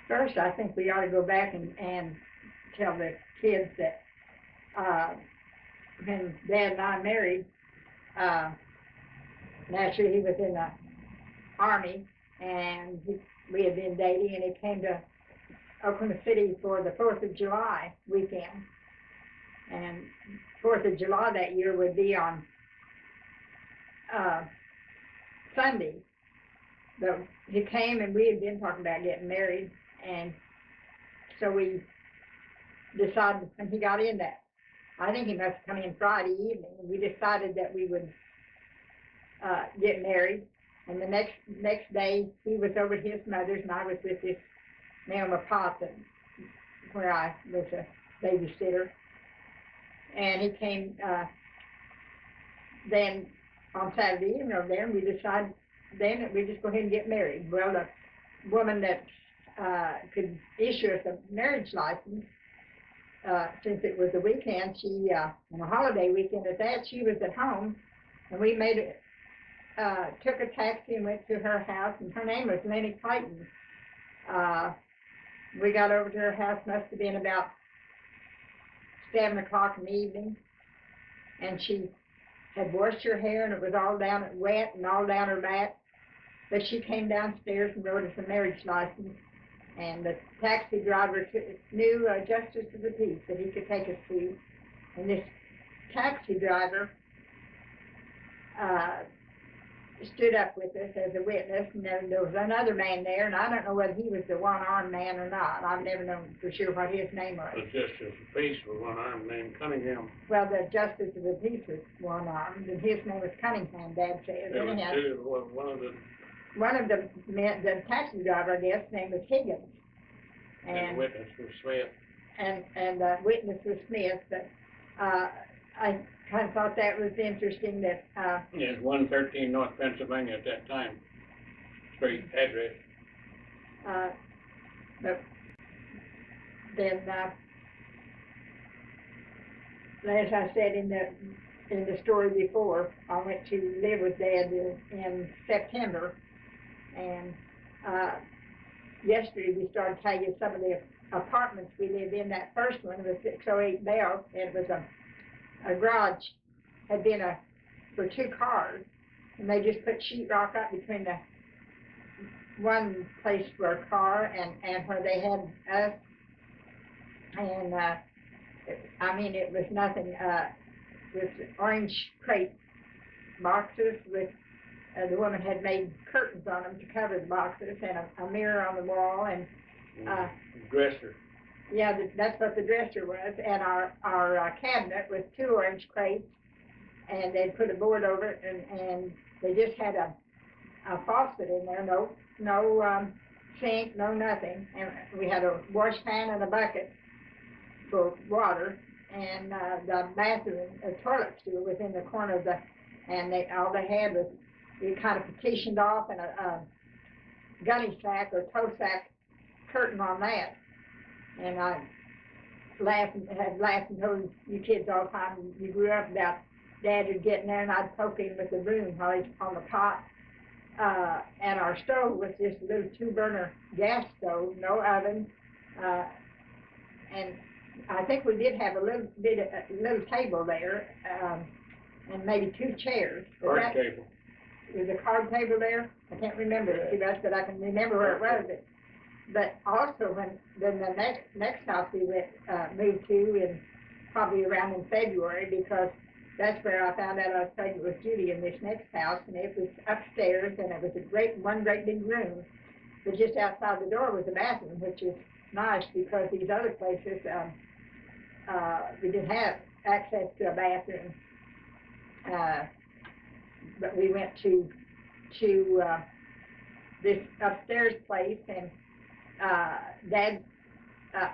First, I think we ought to go back and tell the kids that uh, when Dad and I married, uh, naturally he was in the Army, and we had been dating, and he came to Oklahoma City for the 4th of July weekend. And 4th of July that year would be on uh, Sunday. But he came, and we had been talking about getting married, and so we decided when he got in that, I think he must have come in Friday evening, and we decided that we would get married. And the next day, he was over at his mother's, and I was with this Norma Autobiography, where I was a babysitter. And he came then on Saturday evening over there, and we decided then that we'd just go ahead and get married. Well, the woman that could issue us a marriage license, since it was the weekend, she, on a holiday weekend at that, she was at home, and we took a taxi and went to her house, and her name was Lenny Clayton. We got over to her house, must have been about 7 o'clock in the evening, and she had washed her hair, and it was all down wet and all down her back. But she came downstairs and wrote us a marriage license, and the taxi driver knew a justice of the peace that he could take us to. And this taxi driver stood up with us as a witness, and there was another man there, and I don't know whether he was the one-armed man or not. I've never known for sure what his name was. The justice of the peace was one-armed named Cunningham. Well, the justice of the peace was one-armed, and his name was Cunningham, Dad said. There were two. One of the men, the taxi driver, I guess, name was Higgins. And the witness was Smith. And the witness was Smith, but I kind of thought that was interesting that... Yes, 113 North Pennsylvania at that time. Street address. But then, as I said in the story before, I went to live with Dad in September, and yesterday we started telling you some of the apartments we lived in. That first one was 608 Bell, and it was a garage, had been for 2 cars, and they just put sheetrock up between the one place for a car and where they had us. And I mean, it was nothing, with orange crate boxes with the woman had made curtains on them to cover the boxes, and a mirror on the wall, and dresser. Yeah, that's what the dresser was, and our cabinet with 2 orange crates, and they'd put a board over it, and they just had a faucet in there, no sink, no nothing, and we had a wash pan and a bucket for water, and the bathroom, a toilet stool was in the corner of and all they had was, we kind of petitioned off, and a gunny sack or tow sack curtain on that. And I had laughed and told you kids all the time, you grew up about Dad would get in there and I'd poke him with the broom while he's on the pot. And our stove was just a little 2-burner gas stove, no oven. And I think we did have a little table there, and maybe 2 chairs. Card table. Was a card table there? I can't remember it too much, but I can remember where it was. But also, then the next house we moved to, in probably around in February, because that's where I found out I was pregnant with Judy in this next house, and it was upstairs, and it was one great big room. But just outside the door was a bathroom, which is nice because these other places we didn't have access to a bathroom. But we went to this upstairs place, and Dad,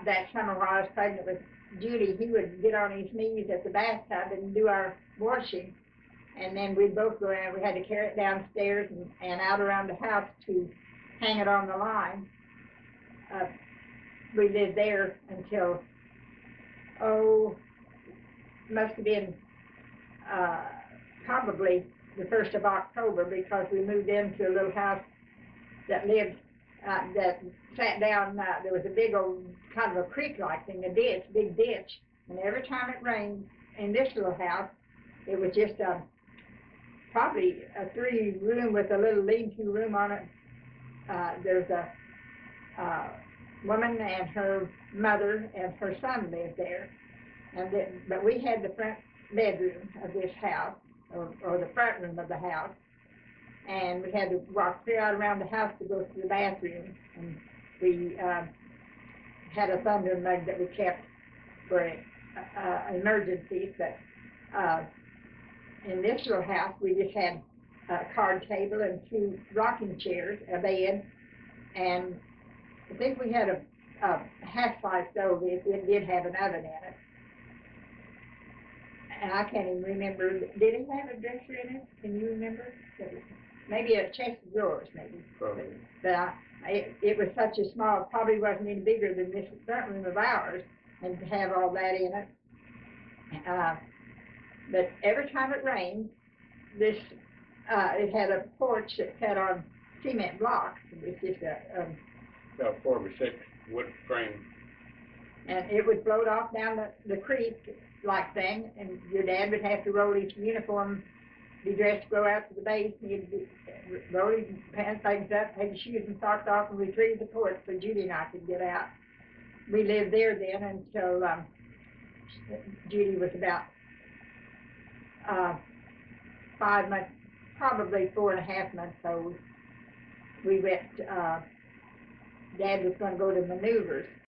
that summer while I was pregnant with Judy, he would get on his knees at the bathtub and do our washing, and then we'd both go down. We had to carry it downstairs and out around the house to hang it on the line. We lived there until, must have been probably the 1st of October, because we moved into a little house that lived that sat down, there was a big old, kind of a creek-like thing, a ditch, big ditch, and every time it rained in this little house, it was just probably a 3-room with a little lean-to room on it. There's a woman and her mother and her son lived there, but we had the front bedroom of this house, or the front room of the house, and we had to walk clear out around the house to go to the bathroom, and we had a thunder mug that we kept for emergencies, but in this little house we just had a card table and 2 rocking chairs, a bed, and I think we had a half-size stove. It did have an oven in it. And I can't even remember, did it have a dresser in it? Can you remember? Maybe a chest of drawers, maybe. Probably. But it was such a small, probably wasn't any bigger than this front room of ours, and to have all that in it. But every time it rained, it had a porch that had on cement blocks. It was just About 4 by 6 wood frame. and it would float off down the creek like thing, and your dad would have to roll his uniform, be dressed to go out to the base, and he'd roll his pants legs up, take his shoes and socks off, and retrieve the porch so Judy and I could get out. We lived there then until Judy was about 5 months, probably 4.5 months old. We went, Dad was going to go to maneuvers,